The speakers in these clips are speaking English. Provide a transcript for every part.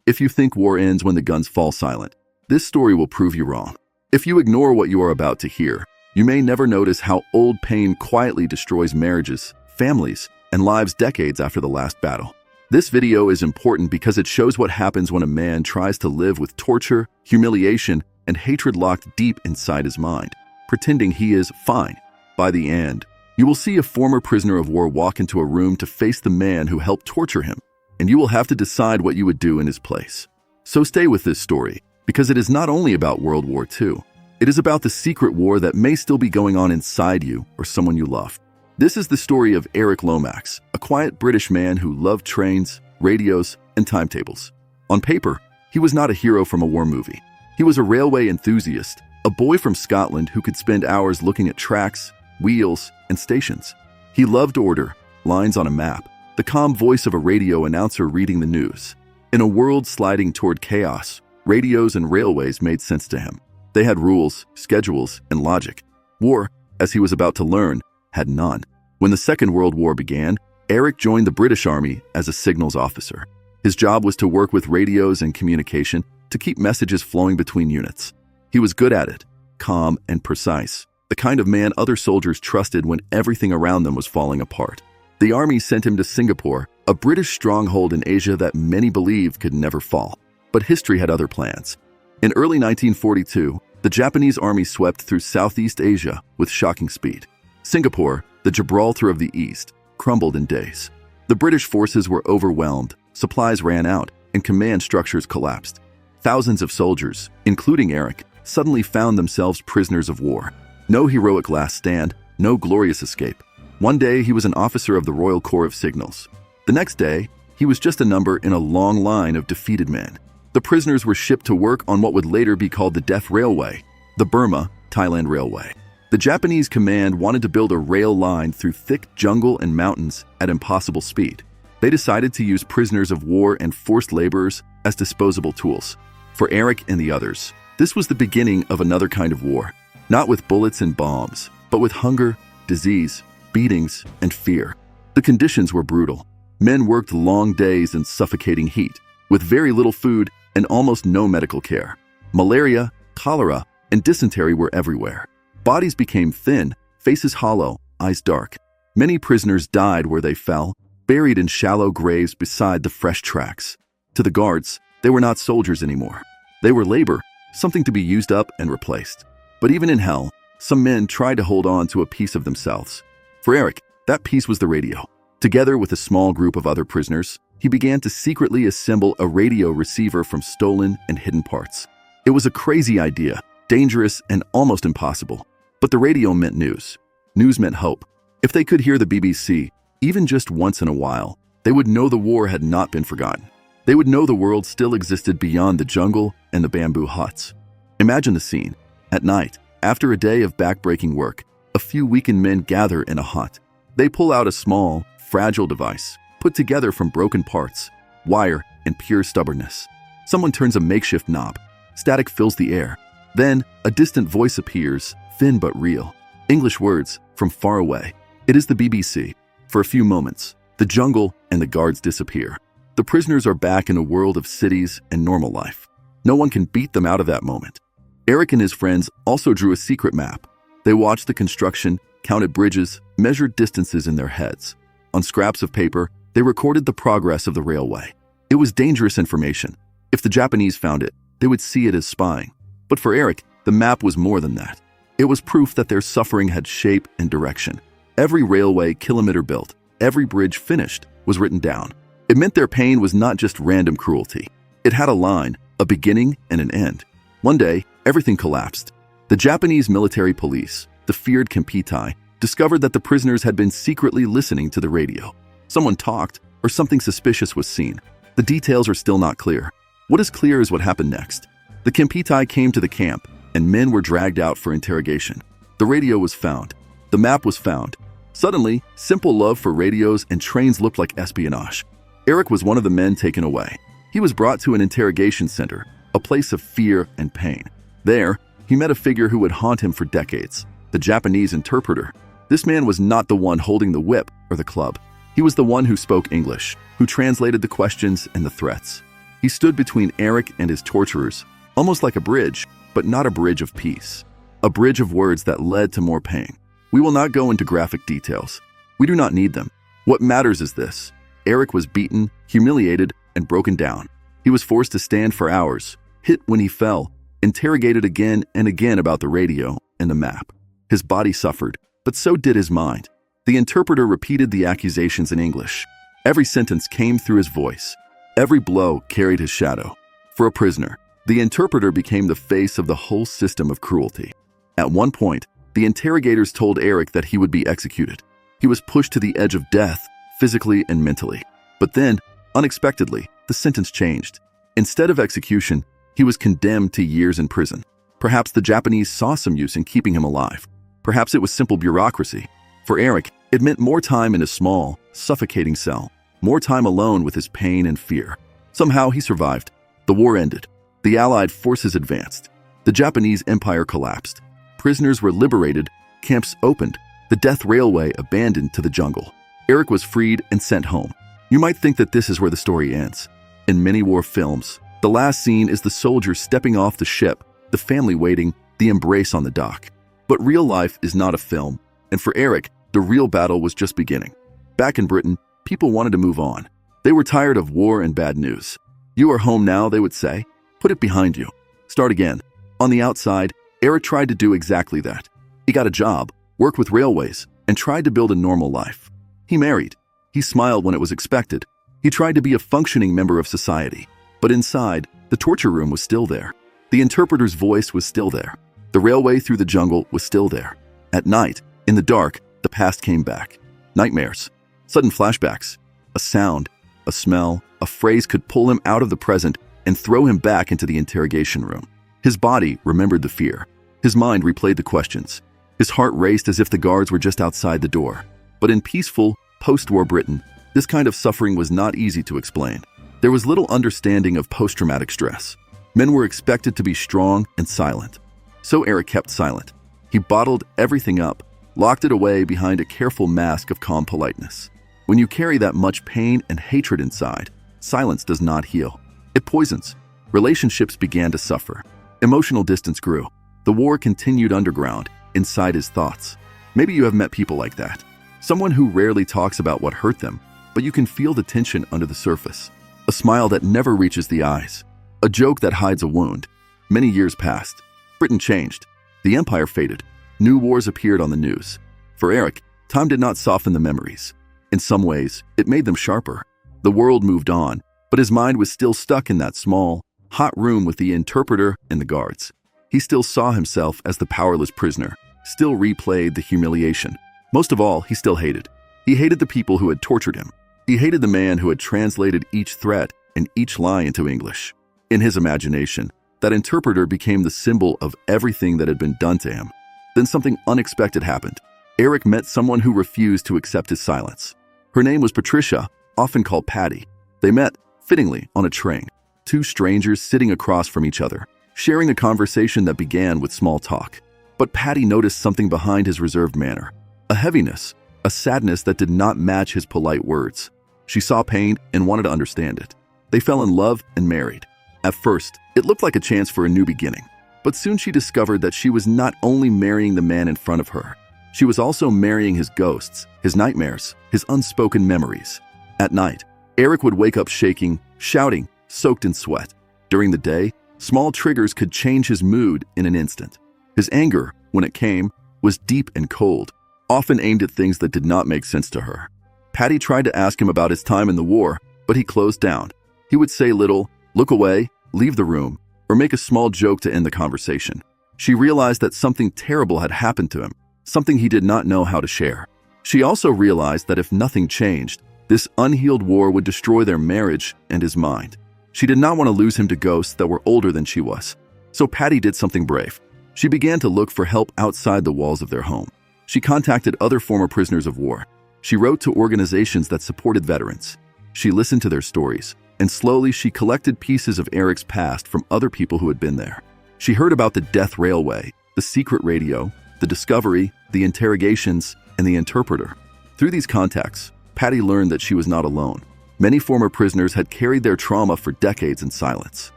If you think war ends when the guns fall silent, this story will prove you wrong. If you ignore what you are about to hear, you may never notice how old pain quietly destroys marriages, families, and lives decades after the last battle. This video is important because it shows what happens when a man tries to live with torture, humiliation, and hatred locked deep inside his mind, pretending he is fine. By the end, you will see a former prisoner of war walk into a room to face the man who helped torture him, and you will have to decide what you would do in his place. So stay with this story, because it is not only about World War II. It is about the secret war that may still be going on inside you or someone you love. This is the story of Eric Lomax, a quiet British man who loved trains, radios, and timetables. On paper, he was not a hero from a war movie. He was a railway enthusiast, a boy from Scotland who could spend hours looking at tracks, wheels, and stations. He loved order, lines on a map, the calm voice of a radio announcer reading the news. In a world sliding toward chaos, radios and railways made sense to him. They had rules, schedules, and logic. War, as he was about to learn, had none. When the Second World War began, Eric joined the British Army as a signals officer. His job was to work with radios and communication to keep messages flowing between units. He was good at it, calm and precise, the kind of man other soldiers trusted when everything around them was falling apart. The army sent him to Singapore, a British stronghold in Asia that many believed could never fall. But history had other plans. In early 1942, the Japanese army swept through Southeast Asia with shocking speed. Singapore, the Gibraltar of the East, crumbled in days. The British forces were overwhelmed, supplies ran out, and command structures collapsed. Thousands of soldiers, including Eric, suddenly found themselves prisoners of war. No heroic last stand, no glorious escape. One day, he was an officer of the Royal Corps of Signals. The next day, he was just a number in a long line of defeated men. The prisoners were shipped to work on what would later be called the Death Railway, the Burma, Thailand Railway. The Japanese command wanted to build a rail line through thick jungle and mountains at impossible speed. They decided to use prisoners of war and forced laborers as disposable tools. For Eric and the others, this was the beginning of another kind of war, not with bullets and bombs, but with hunger, disease, beatings, and fear. The conditions were brutal. Men worked long days in suffocating heat, with very little food and almost no medical care. Malaria, cholera, and dysentery were everywhere. Bodies became thin, faces hollow, eyes dark. Many prisoners died where they fell, buried in shallow graves beside the fresh tracks. To the guards, they were not soldiers anymore. They were labor, something to be used up and replaced. But even in hell, some men tried to hold on to a piece of themselves. For Eric, that piece was the radio. Together with a small group of other prisoners, he began to secretly assemble a radio receiver from stolen and hidden parts. It was a crazy idea, dangerous and almost impossible. But the radio meant news. News meant hope. If they could hear the BBC, even just once in a while, they would know the war had not been forgotten. They would know the world still existed beyond the jungle and the bamboo huts. Imagine the scene. At night, after a day of back-breaking work, a few weakened men gather in a hut. They pull out a small, fragile device, put together from broken parts, wire, and pure stubbornness. Someone turns a makeshift knob. Static fills the air. Then, a distant voice appears, thin but real. English words from far away. It is the BBC. For a few moments, the jungle and the guards disappear. The prisoners are back in a world of cities and normal life. No one can beat them out of that moment. Eric and his friends also drew a secret map. They watched the construction, counted bridges, measured distances in their heads. On scraps of paper, they recorded the progress of the railway. It was dangerous information. If the Japanese found it, they would see it as spying. But for Eric, the map was more than that. It was proof that their suffering had shape and direction. Every railway kilometer built, every bridge finished, was written down. It meant their pain was not just random cruelty. It had a line, a beginning and an end. One day, everything collapsed. The Japanese military police, the feared Kempeitai, discovered that the prisoners had been secretly listening to the radio. Someone talked, or something suspicious was seen. The details are still not clear. What is clear is what happened next. The Kempeitai came to the camp, and men were dragged out for interrogation. The radio was found. The map was found. Suddenly, simple love for radios and trains looked like espionage. Eric was one of the men taken away. He was brought to an interrogation center, a place of fear and pain. There, he met a figure who would haunt him for decades, the Japanese interpreter. This man was not the one holding the whip or the club. He was the one who spoke English, who translated the questions and the threats. He stood between Eric and his torturers, almost like a bridge, but not a bridge of peace. A bridge of words that led to more pain. We will not go into graphic details. We do not need them. What matters is this. Eric was beaten, humiliated, and broken down. He was forced to stand for hours, hit when he fell, interrogated again and again about the radio and the map. His body suffered, but so did his mind. The interpreter repeated the accusations in English. Every sentence came through his voice. Every blow carried his shadow. For a prisoner, the interpreter became the face of the whole system of cruelty. At one point, the interrogators told Eric that he would be executed. He was pushed to the edge of death, physically and mentally. But then, unexpectedly, the sentence changed. Instead of execution, he was condemned to years in prison. Perhaps the Japanese saw some use in keeping him alive. Perhaps it was simple bureaucracy. For Eric, it meant more time in a small, suffocating cell, more time alone with his pain and fear. Somehow he survived. The war ended. The Allied forces advanced. The Japanese empire collapsed. Prisoners were liberated, camps opened, the death railway abandoned to the jungle. Eric was freed and sent home. You might think that this is where the story ends. In many war films, the last scene is the soldier stepping off the ship, the family waiting, the embrace on the dock. But real life is not a film, and for Eric, the real battle was just beginning. Back in Britain, people wanted to move on. They were tired of war and bad news. You are home now, they would say. Put it behind you. Start again. On the outside, Eric tried to do exactly that. He got a job, worked with railways, and tried to build a normal life. He married. He smiled when it was expected. He tried to be a functioning member of society. But inside, the torture room was still there. The interpreter's voice was still there. The railway through the jungle was still there. At night, in the dark, the past came back. Nightmares, sudden flashbacks, a sound, a smell, a phrase could pull him out of the present and throw him back into the interrogation room. His body remembered the fear. His mind replayed the questions. His heart raced as if the guards were just outside the door. But in peaceful, post-war Britain, this kind of suffering was not easy to explain. There was little understanding of post-traumatic stress. Men were expected to be strong and silent. So Eric kept silent. He bottled everything up, locked it away behind a careful mask of calm politeness. When you carry that much pain and hatred inside, silence does not heal. It poisons. Relationships began to suffer. Emotional distance grew. The war continued underground, inside his thoughts. Maybe you have met people like that. Someone who rarely talks about what hurt them, but you can feel the tension under the surface. A smile that never reaches the eyes. A joke that hides a wound. Many years passed. Britain changed. The empire faded. New wars appeared on the news. For Eric, time did not soften the memories. In some ways, it made them sharper. The world moved on, but his mind was still stuck in that small, hot room with the interpreter and the guards. He still saw himself as the powerless prisoner, still replayed the humiliation. Most of all, he still hated. He hated the people who had tortured him. He hated the man who had translated each threat and each lie into English. In his imagination, that interpreter became the symbol of everything that had been done to him. Then something unexpected happened. Eric met someone who refused to accept his silence. Her name was Patricia, often called Patty. They met, fittingly, on a train. Two strangers sitting across from each other, sharing a conversation that began with small talk. But Patty noticed something behind his reserved manner. A heaviness, a sadness that did not match his polite words. She saw pain and wanted to understand it. They fell in love and married. At first, it looked like a chance for a new beginning. But soon she discovered that she was not only marrying the man in front of her, she was also marrying his ghosts, his nightmares, his unspoken memories. At night, Eric would wake up shaking, shouting, soaked in sweat. During the day, small triggers could change his mood in an instant. His anger, when it came, was deep and cold, often aimed at things that did not make sense to her. Patty tried to ask him about his time in the war, but he closed down. He would say little, look away, leave the room, or make a small joke to end the conversation. She realized that something terrible had happened to him, something he did not know how to share. She also realized that if nothing changed, this unhealed war would destroy their marriage and his mind. She did not want to lose him to ghosts that were older than she was. So Patty did something brave. She began to look for help outside the walls of their home. She contacted other former prisoners of war. She wrote to organizations that supported veterans. She listened to their stories, and slowly she collected pieces of Eric's past from other people who had been there. She heard about the death railway, the secret radio, the discovery, the interrogations, and the interpreter. Through these contacts, Patty learned that she was not alone. Many former prisoners had carried their trauma for decades in silence.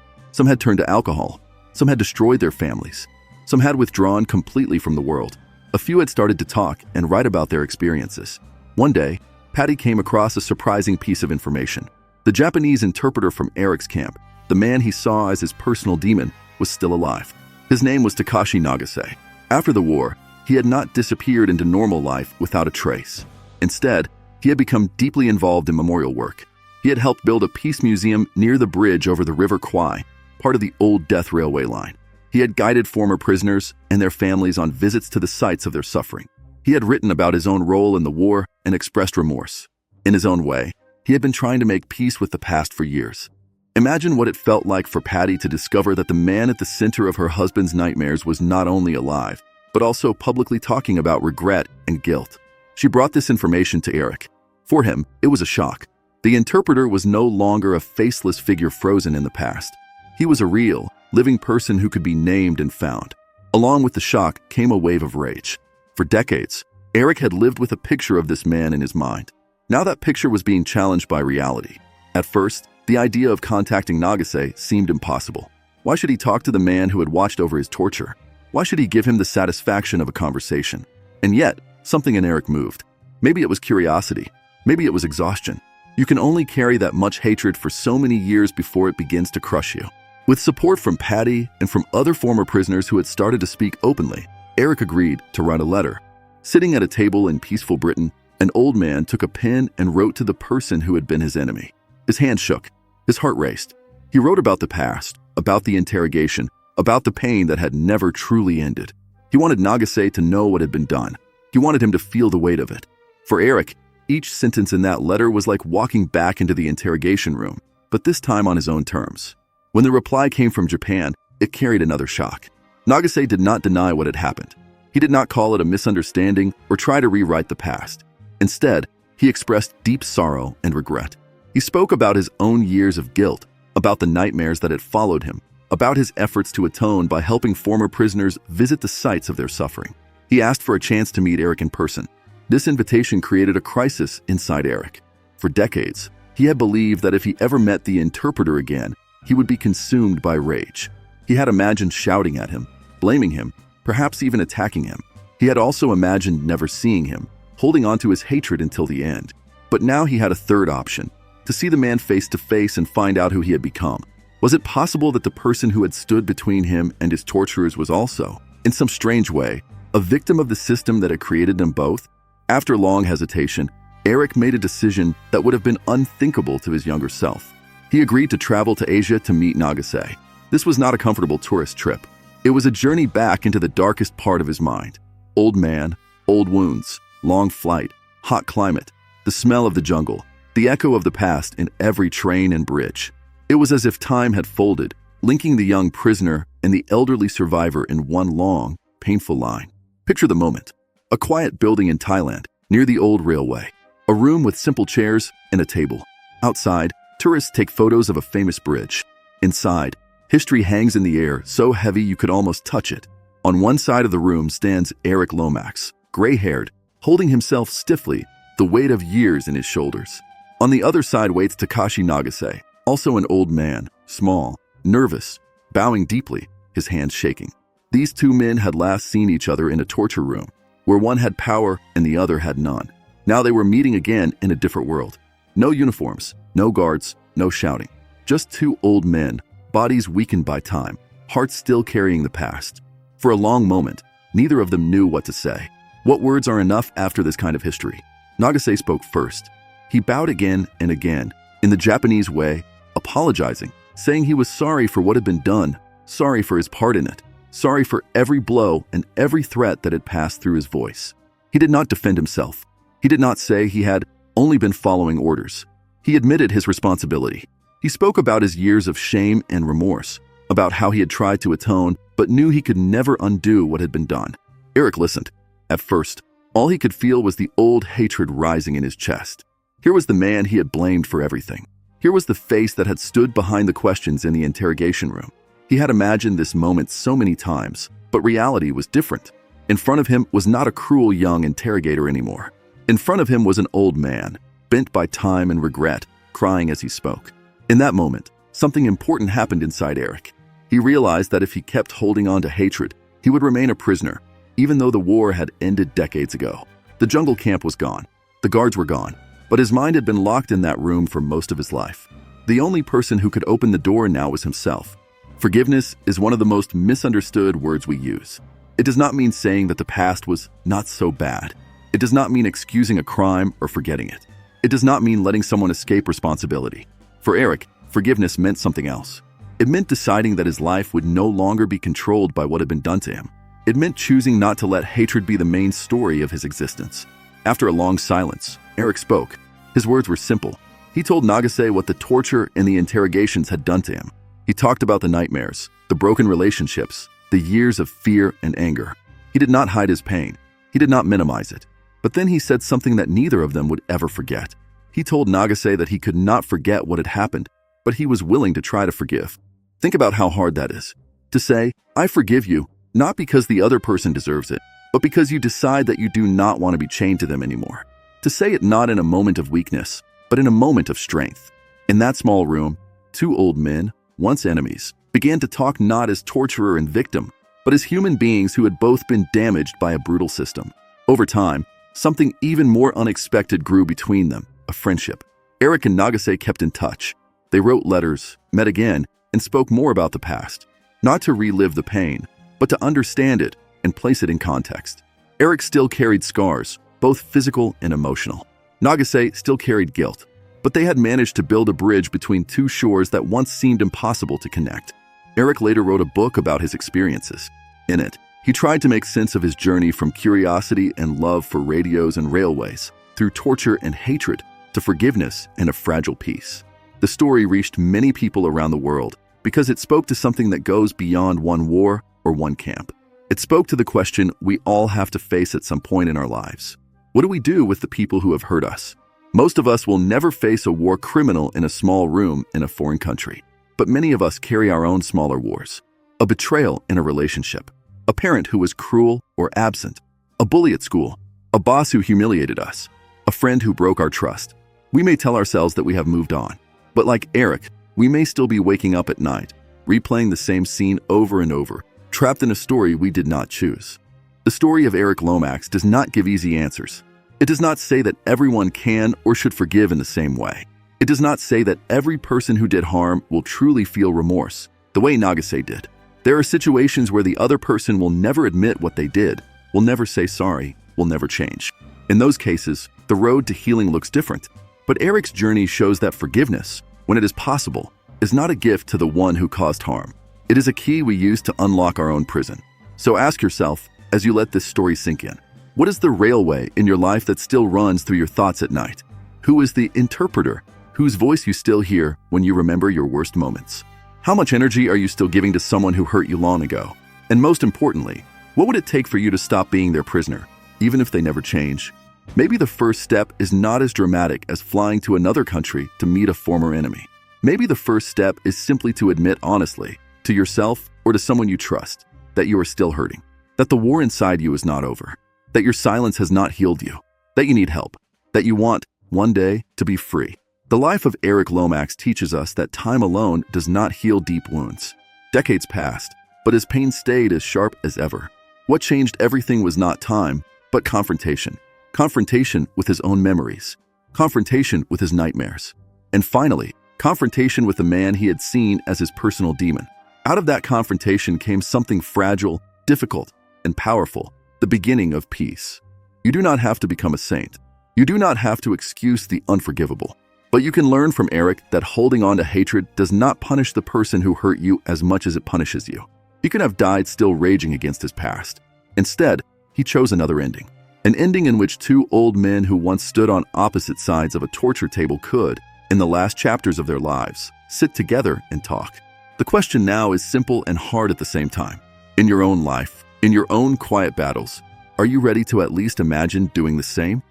Some had turned to alcohol. Some had destroyed their families. Some had withdrawn completely from the world. A few had started to talk and write about their experiences. One day, Patty came across a surprising piece of information. The Japanese interpreter from Eric's camp, the man he saw as his personal demon, was still alive. His name was Takashi Nagase. After the war, he had not disappeared into normal life without a trace. Instead, he had become deeply involved in memorial work. He had helped build a peace museum near the bridge over the River Kwai, part of the old death railway line. He had guided former prisoners and their families on visits to the sites of their suffering. He had written about his own role in the war and expressed remorse. In his own way, he had been trying to make peace with the past for years. Imagine what it felt like for Patty to discover that the man at the center of her husband's nightmares was not only alive, but also publicly talking about regret and guilt. She brought this information to Eric. For him, it was a shock. The interpreter was no longer a faceless figure frozen in the past. He was a real, living person who could be named and found. Along with the shock came a wave of rage. For decades, Eric had lived with a picture of this man in his mind. Now that picture was being challenged by reality. At first, the idea of contacting Nagase seemed impossible. Why should he talk to the man who had watched over his torture? Why should he give him the satisfaction of a conversation? And yet, something in Eric moved. Maybe it was curiosity. Maybe it was exhaustion. You can only carry that much hatred for so many years before it begins to crush you. With support from Patty and from other former prisoners who had started to speak openly, Eric agreed to write a letter. Sitting at a table in peaceful Britain, an old man took a pen and wrote to the person who had been his enemy. His hand shook. His heart raced. He wrote about the past, about the interrogation, about the pain that had never truly ended. He wanted Nagase to know what had been done. He wanted him to feel the weight of it. For Eric, each sentence in that letter was like walking back into the interrogation room, but this time on his own terms. When the reply came from Japan, it carried another shock. Nagase did not deny what had happened. He did not call it a misunderstanding or try to rewrite the past. Instead, he expressed deep sorrow and regret. He spoke about his own years of guilt, about the nightmares that had followed him, about his efforts to atone by helping former prisoners visit the sites of their suffering. He asked for a chance to meet Eric in person. This invitation created a crisis inside Eric. For decades, he had believed that if he ever met the interpreter again, he would be consumed by rage. He had imagined shouting at him, blaming him, perhaps even attacking him. He had also imagined never seeing him, holding on to his hatred until the end. But now he had a third option, to see the man face to face and find out who he had become. Was it possible that the person who had stood between him and his torturers was also, in some strange way, a victim of the system that had created them both? After long hesitation, Eric made a decision that would have been unthinkable to his younger self. He agreed to travel to Asia to meet Nagase. This was not a comfortable tourist trip. It was a journey back into the darkest part of his mind. Old man, old wounds, long flight, hot climate, the smell of the jungle, the echo of the past in every train and bridge. It was as if time had folded, linking the young prisoner and the elderly survivor in one long, painful line. Picture the moment. A quiet building in Thailand, near the old railway. A room with simple chairs and a table. Outside, tourists take photos of a famous bridge. Inside, history hangs in the air, so heavy you could almost touch it. On one side of the room stands Eric Lomax, gray-haired, holding himself stiffly, the weight of years in his shoulders. On the other side waits Takashi Nagase, also an old man, small, nervous, bowing deeply, his hands shaking. These two men had last seen each other in a torture room, where one had power and the other had none. Now they were meeting again in a different world. No uniforms, no guards, no shouting. Just two old men, bodies weakened by time, hearts still carrying the past. For a long moment, neither of them knew what to say. What words are enough after this kind of history? Nagase spoke first. He bowed again and again, in the Japanese way, apologizing, saying he was sorry for what had been done, sorry for his part in it, sorry for every blow and every threat that had passed through his voice. He did not defend himself. He did not say he had only been following orders. He admitted his responsibility. He spoke about his years of shame and remorse, about how he had tried to atone but knew he could never undo what had been done. Eric listened. At first, all he could feel was the old hatred rising in his chest. Here was the man he had blamed for everything. Here was the face that had stood behind the questions in the interrogation room. He had imagined this moment so many times, but reality was different. In front of him was not a cruel young interrogator anymore. In front of him was an old man, bent by time and regret, crying as he spoke. In that moment, something important happened inside Eric. He realized that if he kept holding on to hatred, he would remain a prisoner, even though the war had ended decades ago. The jungle camp was gone. The guards were gone. But his mind had been locked in that room for most of his life. The only person who could open the door now was himself. Forgiveness is one of the most misunderstood words we use. It does not mean saying that the past was not so bad. It does not mean excusing a crime or forgetting it. It does not mean letting someone escape responsibility. For Eric, forgiveness meant something else. It meant deciding that his life would no longer be controlled by what had been done to him. It meant choosing not to let hatred be the main story of his existence. After a long silence, Eric spoke. His words were simple. He told Nagase what the torture and the interrogations had done to him. He talked about the nightmares, the broken relationships, the years of fear and anger. He did not hide his pain. He did not minimize it. But then he said something that neither of them would ever forget. He told Nagase that he could not forget what had happened, but he was willing to try to forgive. Think about how hard that is. To say, I forgive you, not because the other person deserves it, but because you decide that you do not want to be chained to them anymore. To say it not in a moment of weakness, but in a moment of strength. In that small room, two old men, once enemies, began to talk not as torturer and victim, but as human beings who had both been damaged by a brutal system. Over time, something even more unexpected grew between them, a friendship. Eric and Nagase kept in touch. They wrote letters, met again, and spoke more about the past, not to relive the pain, but to understand it and place it in context. Eric still carried scars, both physical and emotional. Nagase still carried guilt, but they had managed to build a bridge between two shores that once seemed impossible to connect. Eric later wrote a book about his experiences. In it, he tried to make sense of his journey from curiosity and love for radios and railways, through torture and hatred, to forgiveness and a fragile peace. The story reached many people around the world because it spoke to something that goes beyond one war or one camp. It spoke to the question we all have to face at some point in our lives. What do we do with the people who have hurt us? Most of us will never face a war criminal in a small room in a foreign country, but many of us carry our own smaller wars. A betrayal in a relationship, a parent who was cruel or absent, a bully at school, a boss who humiliated us, a friend who broke our trust. We may tell ourselves that we have moved on, but like Eric, we may still be waking up at night, replaying the same scene over and over, trapped in a story we did not choose. The story of Eric Lomax does not give easy answers. It does not say that everyone can or should forgive in the same way. It does not say that every person who did harm will truly feel remorse, the way Nagase did. There are situations where the other person will never admit what they did, will never say sorry, will never change. In those cases, the road to healing looks different. But Eric's journey shows that forgiveness, when it is possible, is not a gift to the one who caused harm. It is a key we use to unlock our own prison. So ask yourself, as you let this story sink in, what is the railway in your life that still runs through your thoughts at night? Who is the interpreter whose voice you still hear when you remember your worst moments? How much energy are you still giving to someone who hurt you long ago? And most importantly, what would it take for you to stop being their prisoner, even if they never change? Maybe the first step is not as dramatic as flying to another country to meet a former enemy. Maybe the first step is simply to admit honestly, to yourself or to someone you trust, that you are still hurting, that the war inside you is not over, that your silence has not healed you, that you need help, that you want, one day, to be free. The life of Eric Lomax teaches us that time alone does not heal deep wounds. Decades passed, but his pain stayed as sharp as ever. What changed everything was not time, but confrontation. Confrontation with his own memories. Confrontation with his nightmares. And finally, confrontation with the man he had seen as his personal demon. Out of that confrontation came something fragile, difficult, and powerful, the beginning of peace. You do not have to become a saint. You do not have to excuse the unforgivable. But you can learn from Eric that holding on to hatred does not punish the person who hurt you as much as it punishes you. He could have died still raging against his past. Instead, he chose another ending. An ending in which two old men who once stood on opposite sides of a torture table could, in the last chapters of their lives, sit together and talk. The question now is simple and hard at the same time. In your own life, in your own quiet battles, are you ready to at least imagine doing the same?